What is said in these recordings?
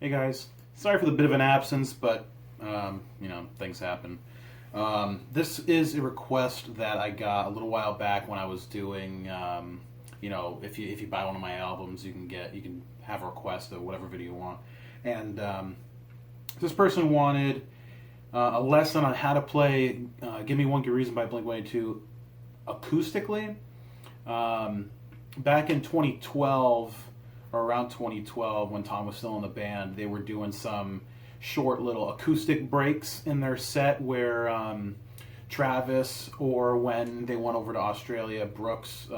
Hey guys, sorry for the bit of an absence, but you know, things happen. This is a request that I got a little while back when I was doing, you know, if you buy one of my albums, you can have a request of whatever video you want. And this person wanted a lesson on how to play "Give Me One Good Reason" by Blink-182 acoustically. Back in 2012. Or around 2012, when Tom was still in the band, they were doing some short little acoustic breaks in their set where Travis, or when they went over to Australia, Brooks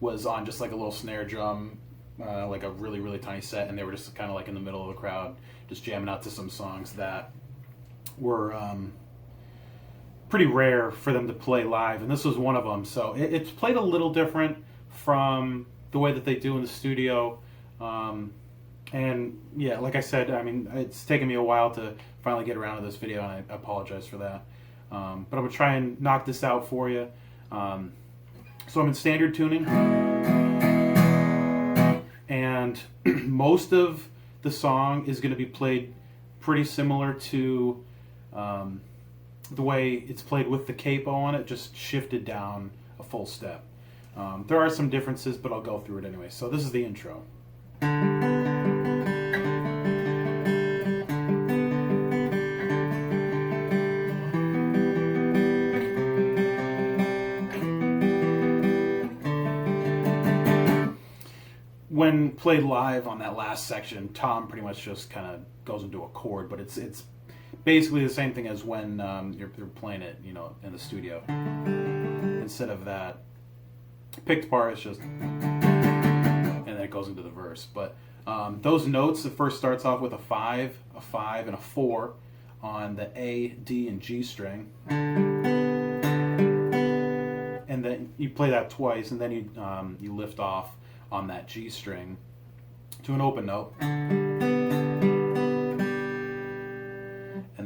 was on just like a little snare drum, like a really, really tiny set, and they were just kind of like in the middle of the crowd, just jamming out to some songs that were pretty rare for them to play live, and this was one of them. So it's played a little different from the way that they do in the studio, and yeah, like I said, I mean, it's taken me a while to finally get around to this video, and I apologize for that, but I'm going to try and knock this out for you. So I'm in standard tuning, and most of the song is going to be played pretty similar to the way it's played with the capo on it, just shifted down a full step. There are some differences, but I'll go through it anyway. So this is the intro. When played live on that last section, Tom pretty much just kind of goes into a chord, but it's basically the same thing as when you're playing it, you know, in the studio. Instead of that picked part, it's just, and then it goes into the verse. But those notes, it first starts off with a 5, and a 4 on the A, D, and G string, and then you play that twice, and then you lift off on that G string to an open note, and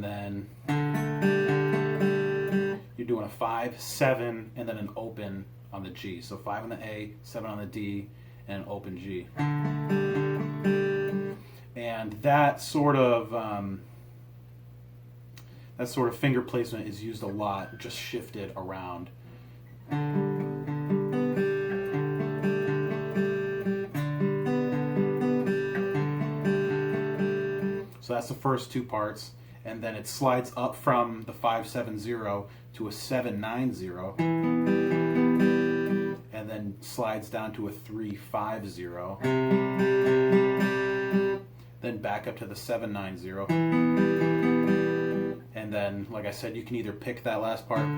then you're doing a 5, 7, and then an open on the G. So 5 on the A, 7 on the D, and an open G. And that sort of finger placement is used a lot, just shifted around. So that's the first two parts, and then it slides up from the 5-7-0 to a 7-9-0. And then slides down to a 3-5-0, then back up to the 7-9-0, and then, like I said, you can either pick that last part,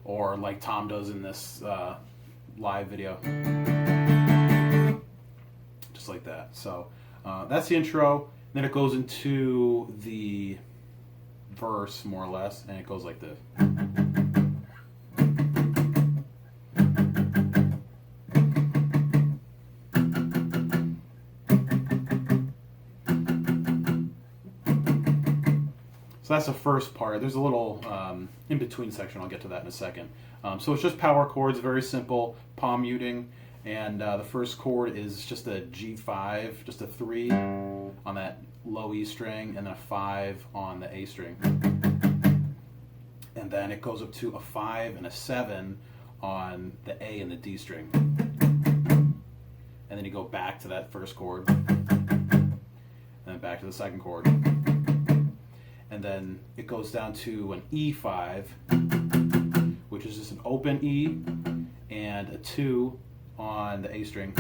or like Tom does in this live video, just like that. So that's the intro. Then it goes into the verse, more or less, and it goes like this. So that's the first part. There's a little in-between section. I'll get to that in a second. So it's just power chords, very simple, palm muting. And the first chord is just a G5, just a 3 on that low E string, and then a 5 on the A string. And then it goes up to a 5 and a 7 on the A and the D string. And then you go back to that first chord, and then back to the second chord. And then it goes down to an E5, which is just an open E, and a 2 on the A string.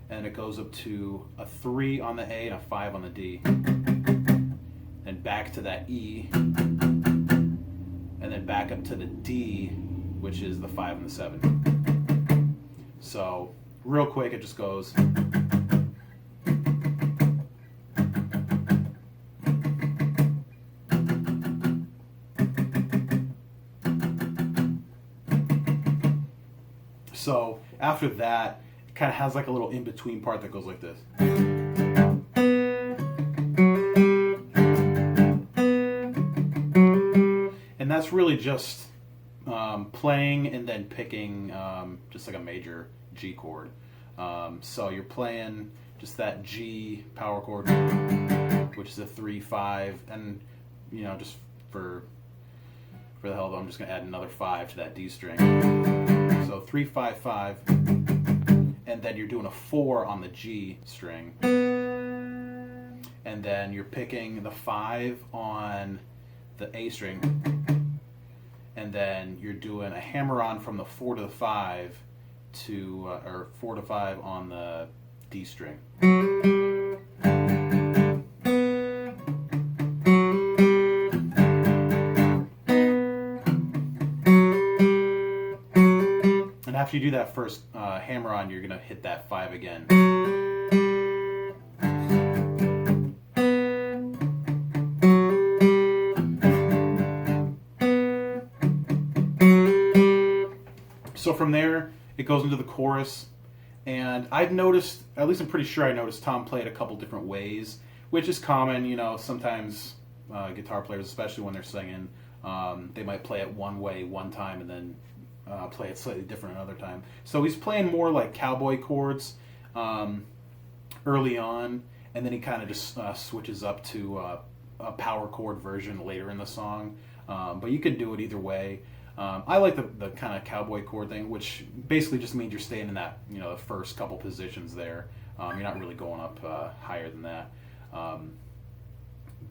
And it goes up to a 3 on the A and a 5 on the D. And back to that E, and then back up to the D, which is the 5 and the 7. So, real quick, it just goes. So after that, it kind of has like a little in-between part that goes like this. And that's really just playing and then picking just like a major G chord. So you're playing just that G power chord, which is a 3-5, and you know, just for the hell of it, I'm just going to add another 5 to that D string. So 3-5-5, and then you're doing a 4 on the G string, and then you're picking the 5 on the A string, and then you're doing a hammer-on from the 4 to the 5 to or 4 to 5 on the D string. And after you do that first hammer-on, you're going to hit that 5 again. So from there, it goes into the chorus, and I've noticed, at least I'm pretty sure I noticed, Tom play it a couple different ways, which is common. You know, sometimes guitar players, especially when they're singing, they might play it one way one time and then play it slightly different another time. So he's playing more like cowboy chords early on, and then he kind of just switches up to a power chord version later in the song. But you can do it either way. I like the kind of cowboy chord thing, which basically just means you're staying in that, you know, the first couple positions there. You're not really going up higher than that.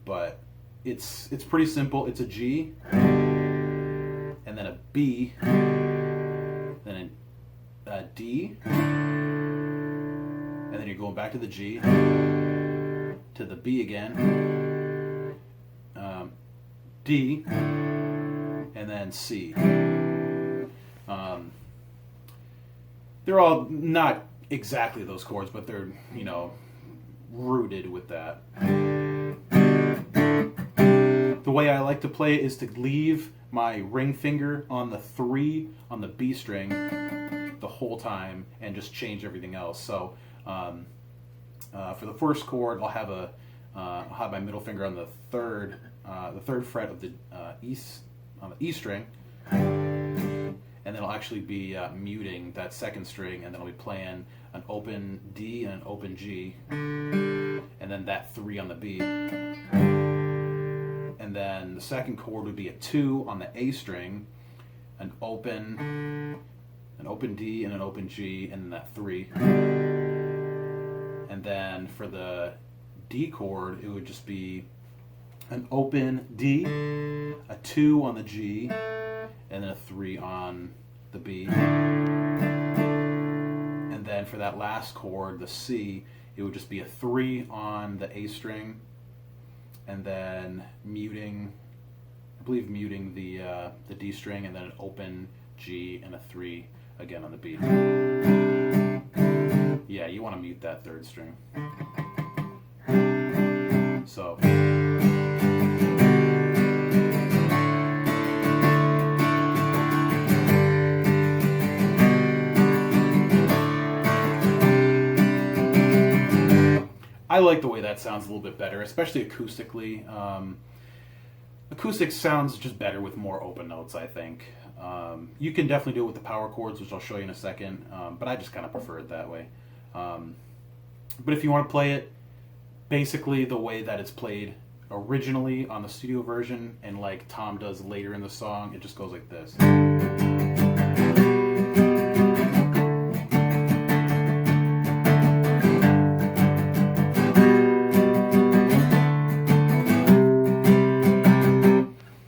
But it's pretty simple. It's a G, and then a B, then a D, and then you're going back to the G, to the B again, D, and then C. They're all not exactly those chords, but they're, you know, rooted with that. The way I like to play it is to leave my ring finger on the 3 on the B string the whole time and just change everything else. So for the first chord, I'll have my middle finger on the third fret of the on the E string, and then I'll actually be muting that second string, and then I'll be playing an open D and an open G, and then that 3 on the B. And then the second chord would be a 2 on the A string, an open D and an open G, and then that 3. And then for the D chord, it would just be an open D, a 2 on the G, and then a 3 on the B. And then for that last chord, the C, it would just be a 3 on the A string, and then muting the D string, and then an open G and a 3 again on the B. Yeah, you want to mute that third string. So I like the way that sounds a little bit better, especially acoustically. Acoustic sounds just better with more open notes, I think. You can definitely do it with the power chords, which I'll show you in a second, but I just kind of prefer it that way. But if you want to play it basically the way that it's played originally on the studio version, and like Tom does later in the song, it just goes like this.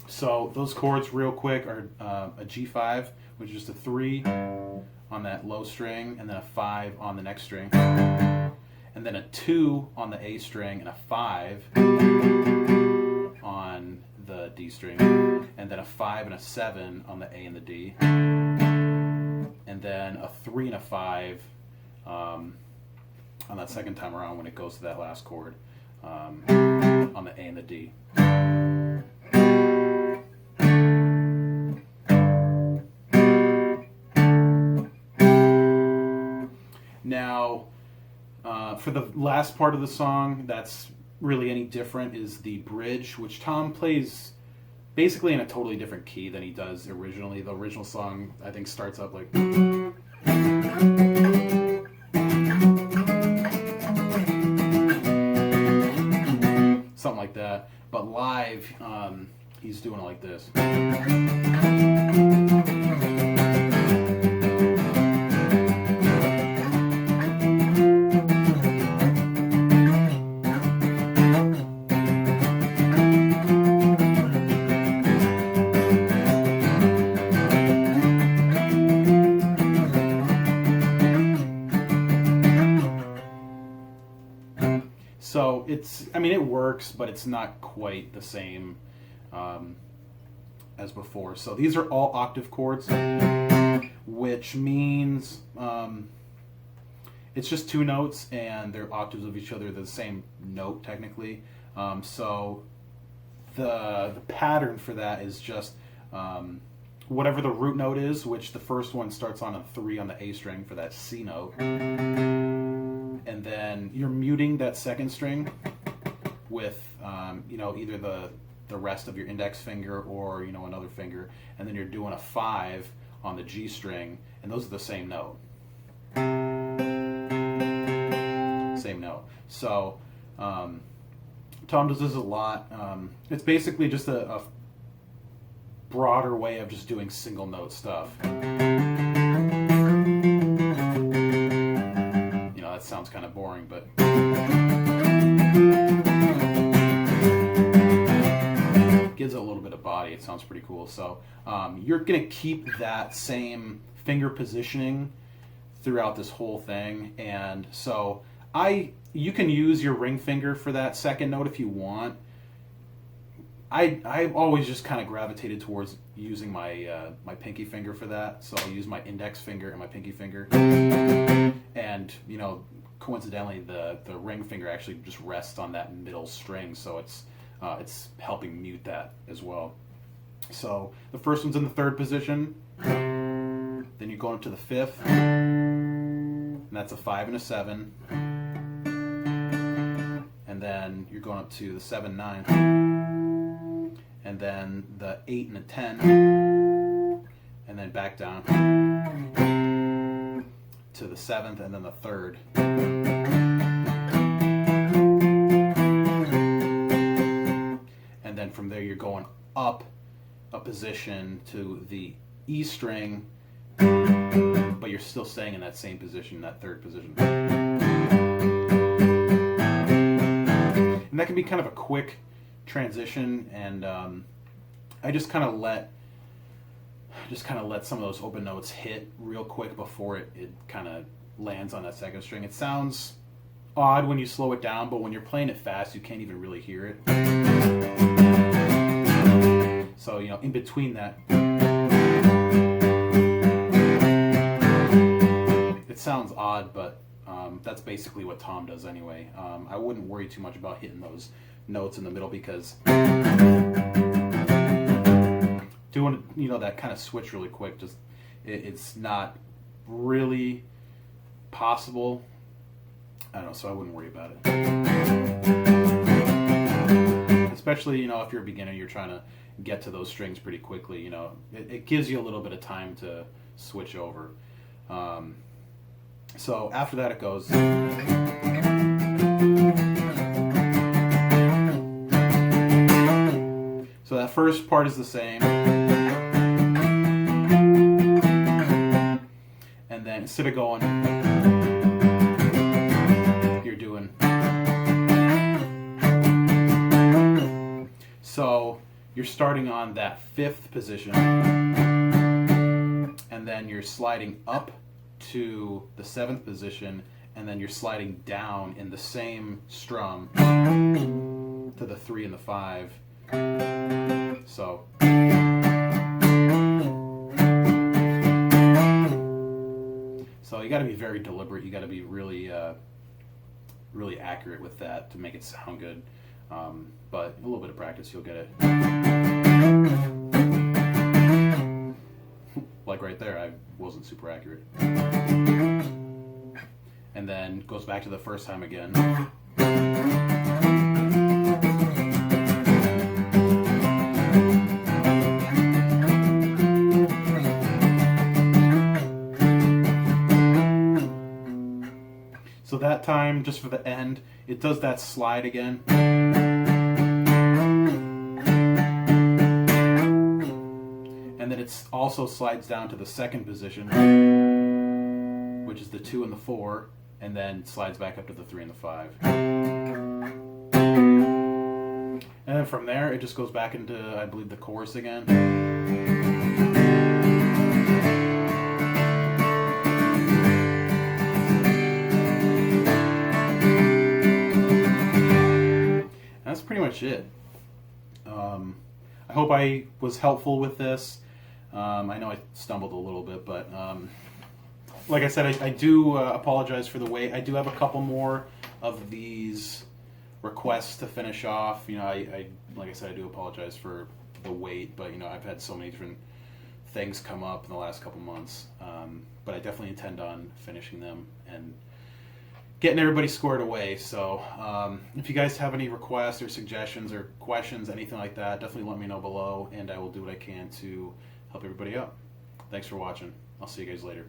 So those chords real quick are a G5, which is just a 3 on that low string, and then a 5 on the next string, and then a 2 on the A string, and a 5 on the D string, and then a 5 and a 7 on the A and the D, and then a 3 and a 5 on that second time around when it goes to that last chord on the A and the D. Now, for the last part of the song that's really any different is the bridge, which Tom plays basically in a totally different key than he does originally. The original song, I think, starts up like... he's doing it like this. So it's, I mean, it works, but it's not quite the same as before. So these are all octave chords, which means it's just two notes and they're octaves of each other. They're the same note technically. So the pattern for that is just whatever the root note is, which the first one starts on a 3 on the A string for that C note. And then you're muting that second string with, you know, either the rest of your index finger or, you know, another finger. And then you're doing a 5 on the G string, and those are the same note. Same note. So Tom does this a lot. It's basically just a broader way of just doing single note stuff. That sounds kind of boring, but gives it a little bit of body. It sounds pretty cool. So you're gonna keep that same finger positioning throughout this whole thing, and so you can use your ring finger for that second note if you want. I've always just kind of gravitated towards using my my pinky finger for that, so I'll use my index finger and my pinky finger. And, you know, coincidentally, the ring finger actually just rests on that middle string, so it's helping mute that as well. So the first one's in the 3rd position, then you go into the 5th, and that's a 5 and a 7, and then you're going up to the 7, 9, and then the 8 and a 10, and then back down to the 7th, and then the 3rd. And then from there you're going up a position to the E string, but you're still staying in that same position, that 3rd position. And that can be kind of a quick transition, and I just kind of let some of those open notes hit real quick before it kind of lands on that second string. It sounds odd when you slow it down, but when you're playing it fast, you can't even really hear it. So, you know, in between that, it sounds odd, but that's basically what Tom does anyway. I wouldn't worry too much about hitting those notes in the middle, because doing, you know, that kind of switch really quick, just it's not really possible. I don't know, so I wouldn't worry about it. Especially, you know, if you're a beginner, you're trying to get to those strings pretty quickly, you know, it gives you a little bit of time to switch over. So after that it goes. So that first part is the same. And then instead of going, you're doing. So you're starting on that 5th position, and then you're sliding up to the 7th position, and then you're sliding down in the same strum to the 3 and the 5. So you got to be very deliberate. You got to be really really accurate with that to make it sound good. But a little bit of practice, you'll get it. Like right there, I wasn't super accurate. And then goes back to the first time again. So that time, just for the end, it does that slide again. and then it also slides down to the second position, which is the 2 and the 4, and then slides back up to the 3 and the 5. And then from there, it just goes back into, I believe, the chorus again. That's pretty much it. I hope I was helpful with this. I know I stumbled a little bit, but like I said, I do apologize for the wait. I do have a couple more of these requests to finish off. You know, like I said, I do apologize for the wait, but you know, I've had so many different things come up in the last couple months. But I definitely intend on finishing them and getting everybody squared away. So if you guys have any requests or suggestions or questions, anything like that, definitely let me know below, and I will do what I can to help everybody out. Thanks for watching. I'll see you guys later.